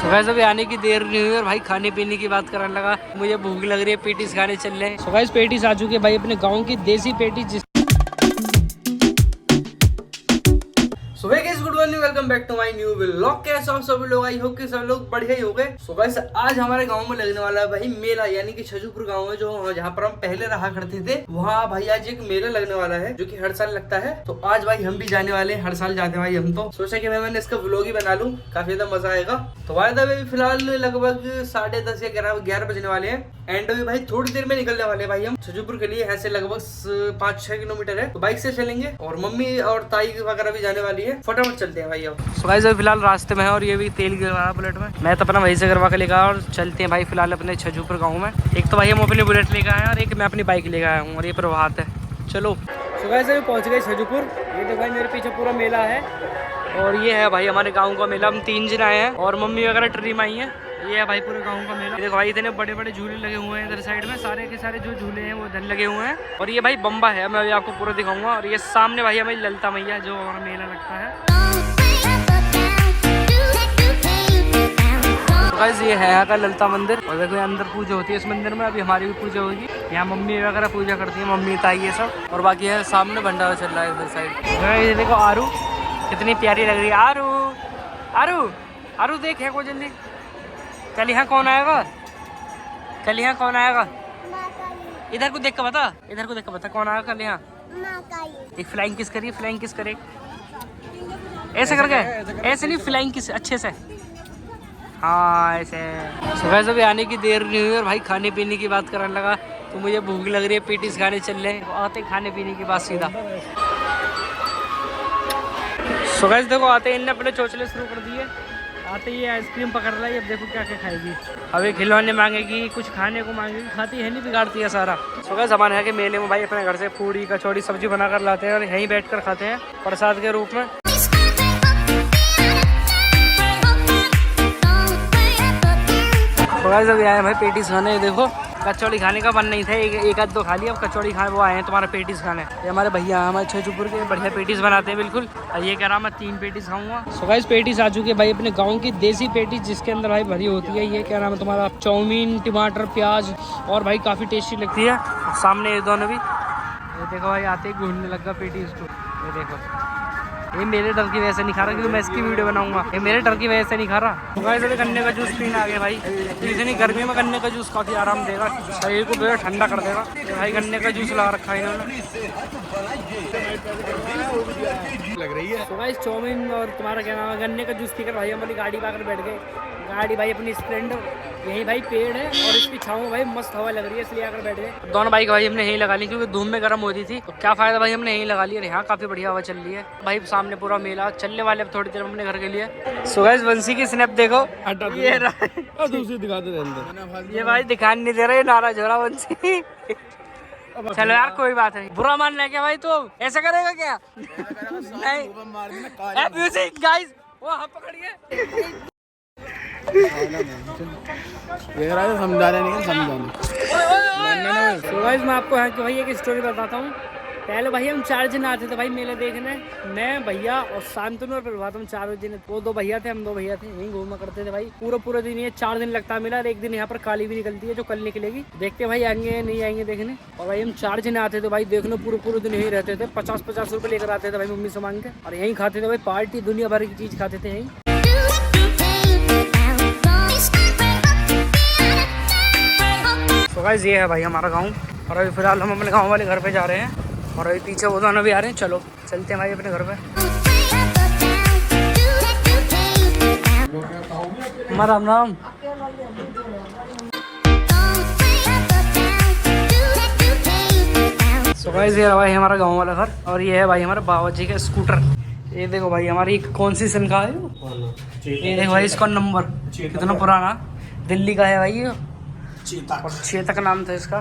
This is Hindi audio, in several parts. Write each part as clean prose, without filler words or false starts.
सो गाइस अभी आने की देर नहीं हुई और भाई खाने पीने की बात करने लगा। मुझे भूख लग रही है, पेटीज खाने चल रहे हैं। सो गाइस पेटीज आ चुकी है भाई अपने गांव की देसी patties. So hey guys good morning, welcome back to my new vlog. कैसे हो सब लोग? आई होप कि सब लोग बढ़िया ही हो गए। सो गाइस आज हमारे गांव में लगने वाला है भाई मेला, यानी कि छजूपुर गांव में जो जहाँ पर हम पहले रहा करते थे वहाँ भाई आज एक मेला लगने वाला है जो कि हर साल लगता है। तो आज भाई हम भी जाने वाले हैं, हर साल जाते हैं भाई हम। तो सोचा कि मैंने इसका व्लॉग ही बना लूँ, काफी ज्यादा मजा आएगा। तो वायदा अभी फिलहाल लगभग 10:30 या 11 बजने वाले हैं एंड अभी भाई थोड़ी देर में निकलने वाले हैं भाई हम छजूपुर के लिए। ऐसे लगभग 5-6 किलोमीटर है, तो बाइक से चलेंगे और मम्मी और ताई वगैरह भी जाने वाली है। फटाफट चलते हैं भाई अब। सो गाइस अभी फिलहाल रास्ते में है और ये भी तेल गिर रहा है बुलेट में। मैं तो अपना वहीं से करवा के लेकर आया और चलते हैं भाई फिलहाल अपने छजूपुर गाँव में। एक तो भाई हम अपनी बुलेट लेकर आए और एक मैं अपनी बाइक लेकर आया हूँ और ये प्रभात है। चलो सो गाइस अभी पहुँच गए छजूपुर। ये तो भाई मेरे पीछे पूरा मेला है और ये है भाई हमारे गाँव का मेला। हम 3 जन आए हैं और मम्मी वगैरह ट्रिम आई है। ये है भाई पूरे गांव का मेला। देखो भाई इतने बड़े बड़े झूले लगे हुए हैं इधर साइड में, सारे के सारे जो झूले हैं वो इधर लगे हुए हैं। और ये भाई बम्बा है, मैं अभी आपको पूरा दिखाऊंगा। और ये सामने भाई हमारी ललिता मैया जो हमारा मेला लगता है। तो गाइस ये है यहाँ का ललिता मंदिर और देखो अंदर पूजा होती है इस मंदिर में। अभी हमारी भी पूजा होगी, यहाँ मम्मी वगैरह पूजा करती है, मम्मी ताई ये सब। और बाकी है सामने भंडारा चल रहा है इधर साइड। ये देखो आरू कितनी प्यारी लग रही है। आरू आरू आरू देख है को जल्दी। कल यहाँ कौन आएगा? कल यहाँ कौन आएगा? इधर को देख कर बता, इधर को देख कर बता कौन आएगा कल यहाँ। एक फ्लाइंग किस करिए, फ्लाइंग किस करे ऐसे करके, ऐसे नहीं फ्लाइंग किस अच्छे से, हाँ ऐसे। सुबह अभी आने की देर नहीं हुई और भाई खाने पीने की बात करने लगा तो मुझे भूख लग रही है, पेटीज खाने चल रहे हैं। आते खाने पीने की बात सीधा। सुबह देखो आते इनने अपने चोचले शुरू कर दिए। आते ही आइसक्रीम पकड़ रहा है, अब देखो क्या क्या खाएगी। अभी खिलौने मांगेगी, कुछ खाने को मांगेगी, खाती है नहीं, बिगाड़ती है सारा। सुबह जमाना है कि मेले में भाई अपने घर से पूड़ी कचौड़ी सब्जी बना कर लाते हैं और यहीं बैठकर खाते हैं प्रसाद के रूप में। सुबह जब आए भाई पेटीज खाने, देखो कचौड़ी खाने का मन नहीं था, एक आध दो खा लिया। अब कचौड़ी खाने वो आए हैं तुम्हारा पेटीज खाने। ये हमारे भैया हमारे छजूपुर के बढ़िया पेटीज बनाते हैं बिल्कुल। और ये कह रहा मैं 3 पेटीज खाऊंगा। सो गाइस पेटीज आ चुकी है भाई अपने गांव की देसी पेटीज, जिसके अंदर भाई भरी होती है। ये क्या नाम है तुम्हारा, चाउमीन, टमाटर, प्याज और भाई काफ़ी टेस्टी लगती है। सामने ये दोनों भी, ये देखो भाई आते ही घूमने लगा पेटीज को। ये देखो ये मेरे डर की वजह से नहीं खा रहा क्योंकि मैं इसकी वीडियो बनाऊंगा। ये मेरे डर की वजह से नहीं खा रहा। तो गाइस अभी गन्ने का जूस पीने आ गया भाई। इतनी गर्मी में गन्ने का जूस काफ़ी आराम देगा, शरीर को बेहद ठंडा कर देगा। ये भाई गन्ने का जूस ला रखा है इन्होंने, लग रही है। तो गाइस चाउमीन और तुम्हारा क्या नाम है गन्ने का जूस पीकर भाई हमारी गाड़ी पाकर बैठ गए। गाड़ी भाई अपनी स्प्लेंडर, यही भाई पेड़ है और इसकी छाँव में भाई मस्त हवा लग रही है, इसलिए आकर बैठ गए। दोनों बाइक भाई हमने यहीं लगा ली क्योंकि धूप में गर्म होती थी, तो क्या फायदा भाई हमने यहीं लगा लिया। यहाँ काफ़ी बढ़िया हवा चल रही है भाई, सामने पूरा मेला चलने वाले अब थोड़ी देर में अपने घर के लिए। सो गाइस वंशी की स्नैप देखो, ये दूसरी दिखा दे अंदर। ये भाई दिखाने नहीं दे रहा, ये नाराज हो रहा वंशी। चलो यार कोई बात नहीं, बुरा मान ले क्या भाई, तो ऐसा करेगा क्या? नहीं म्यूजिक गाइस, वो हाथ पकड़िए। समझा रहे नहीं समझा। तो गाइस मैं आपको यहाँ की भाई एक स्टोरी बताता हूँ। पहले भाई हम 4 जन आते थे भाई मेले देखने, मैं भैया और शांतनु और प्रभात, हम 4 दिन। वो 2 भैया थे, हम 2 भैया थे, यहीं घूमा करते थे भाई पूरा दिन। ये 4 दिन लगता है मेला और एक दिन यहाँ पर काली भी निकलती है जो कल निकलेगी। देखते भाई आएंगे नहीं आएंगे देखने। और भाई हम 4 जन आते थे भाई देखने, पूरे दिन यहीं रहते थे। 50-50 रुपये लेकर आते थे भाई मम्मी से मांग के और यहीं खाते थे भाई। पार्टी दुनिया भर की चीज़ खाते थे यहीं। तो गाइस ये है भाई हमारा गाँव और अभी फिलहाल हम अपने गाँव वाले घर पे जा रहे हैं और अभी पीछे वो दोनों भी आ रहे हैं। चलो चलते हैं भाई अपने घर पे। राम राम। सो गाइस ये है भाई हमारा गाँव वाला घर और ये है भाई हमारे बाबा जी का स्कूटर। ये देखो भाई हमारी कौन सी सन का है, ये देखो भाई इसका नंबर कितना पुराना, दिल्ली का है भाई ये, और चेतक नाम था इसका।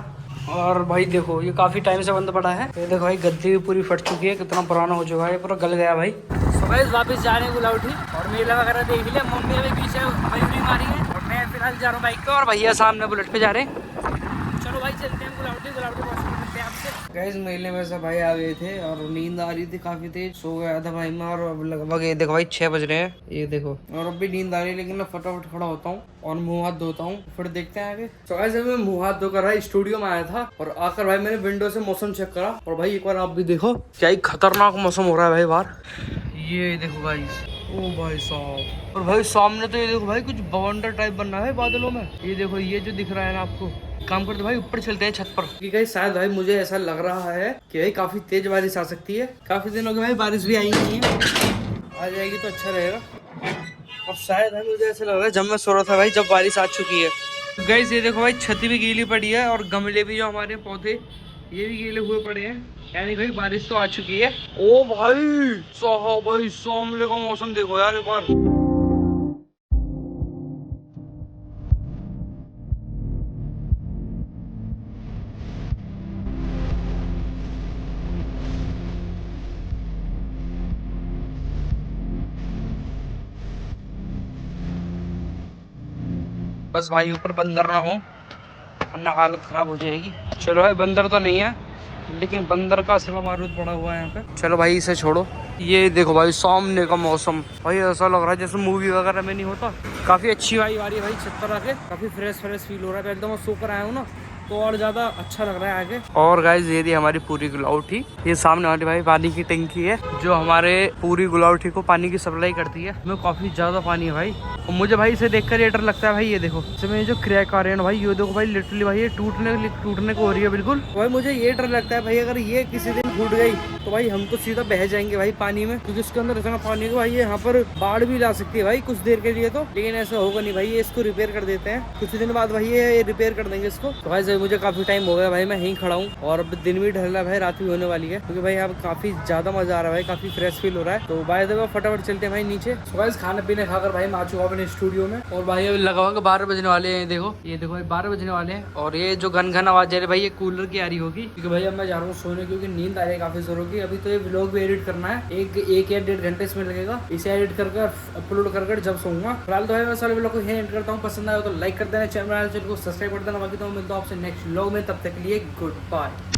और भाई देखो ये काफ़ी टाइम से बंद पड़ा है। ये देखो भाई गद्दी भी पूरी फट चुकी है, कितना पुराना हो चुका है, ये पूरा गल गया भाई। सो गाइस वापस जा रहे हैं गुलाउठी और मेला वगैरह देख लिया। मम्मी अभी पीछे मयूरी मारी है और मैं फिलहाल जा रहा हूँ बाइक पे और भैया सामने बुलेट पे जा रहे हैं। चलो भाई चलते हैं गुलाउठी। गुलाउठी पहुँचते हैं आपसे। गाइस मेले में से भाई आ गए थे और नींद आ रही थी काफी तेज, सो गया था भाई मैं। और अब लगभग ये देखो भाई 6 बज रहे हैं, ये देखो। और अब भी नींद आ रही है, लेकिन मैं फटाफट खड़ा होता हूँ और मुंह हाथ धोता हूँ, फिर देखते हैं आगे। तो गाइस मैं मुंह हाथ धोकर भाई स्टूडियो में आया था और आकर भाई मैंने विंडो से मौसम चेक करा। और भाई एक बार आप भी देखो क्या ही खतरनाक मौसम हो रहा है भाई बाहर। ये देखो गाइस, ओ भाई साहब। और भाई सामने तो ये देखो भाई कुछ बवंडर टाइप बन रहा है बादलों में। ये देखो ये जो दिख रहा है ना आपको, काम करते भाई ऊपर चलते हैं छत पर, क्योंकि शायद भाई मुझे ऐसा लग रहा है कि भाई काफी तेज बारिश आ सकती है। काफी दिनों के भाई बारिश भी आई नहीं है, आ जाएगी तो अच्छा रहेगा। और शायद भाई मुझे ऐसा लग रहा है जब मैं सो रहा था भाई जब बारिश आ चुकी है। गाइस ये देखो भाई छत भी गीली पड़ी है और गमले भी जो हमारे पौधे ये भी गीले हुए पड़े हैं, यानी भाई बारिश तो आ चुकी है। ओ भाई साहब, भाई सामने का मौसम देखो यार एक बार। बस भाई ऊपर बंदर ना हो वरना हालत खराब हो जाएगी। चलो भाई बंदर तो नहीं है, लेकिन बंदर का सिवा बारूद पड़ा हुआ है यहाँ पे। चलो भाई इसे छोड़ो। ये देखो भाई सामने का मौसम, भाई ऐसा लग रहा है जैसे मूवी वगैरह में नहीं होता। काफी अच्छी वाई आ रही है भाई छत पर आके, काफी फ्रेश फील हो रहा है। एकदम सो कर आया हूँ ना तो और ज्यादा अच्छा लग रहा है आगे। और गाइस ये थी हमारी पूरी गुलाउठी, ये सामने वाली भाई पानी की टंकी है जो हमारे पूरी गुलाउठी को पानी की सप्लाई करती है। इसमें काफी ज्यादा पानी है भाई, और मुझे भाई इसे देखकर ये डर लगता है भाई। ये देखो इसमें जो क्रैक आ रहे हैं भाई, ये देखो भाई लिटरली भाई ये टूटने को हो रही है बिल्कुल। भाई मुझे ये डर लगता है भाई अगर ये किसी दिन टूट गई तो भाई हम तो सीधा बह जाएंगे भाई पानी में, क्योंकि इसके अंदर इतना पानी है भाई, ये यहाँ पर बाढ़ भी ला सकती है भाई कुछ देर के लिए तो। लेकिन ऐसा होगा नहीं भाई, ये इसको रिपेयर कर देते हैं कुछ दिन बाद भाई, ये रिपेयर कर देंगे इसको। तो भाई मुझे काफी टाइम हो गया भाई मैं यहीं खड़ा हूँ और अब दिन भी ढल रहा है भाई, रात भी होने वाली है, क्योंकि भाई अब काफी ज्यादा मजा आ रहा है भाई, काफी फ्रेश फील हो रहा है। तो भाई देखो फटाफट चलते हैं भाई नीचे। तो भाई खाना पीने खाकर भाई मैं आ चुका अपने स्टूडियो में, और भाई अभी लगा होगा 12 बजने वाले हैं। देखो ये देखो भाई 12 बजने वाले हैं, और ये जो घन आवाज आ रही है भाई ये कूलर की आ रही होगी, क्योंकि भाई अब मैं जा रहा हूँ सोने, क्योंकि नींद आ रही है काफी जोरों की। अभी तो ये व्लॉग भी एडिट करना है, एक या 1.5 घंटे इसमें लगेगा। इसे एडिट कर अपलोड कर जब सोऊंगा। फिलहाल तो भाई मैं सारे व्लॉग को यहीं एंड करता हूँ। पसंद आया तो लाइक कर देना, चैनल को सब्सक्राइब कर देना। बाकी तो मिलता हूँ आपसे नेक्स्ट व्लॉग में, तब तक के लिए गुड बाय।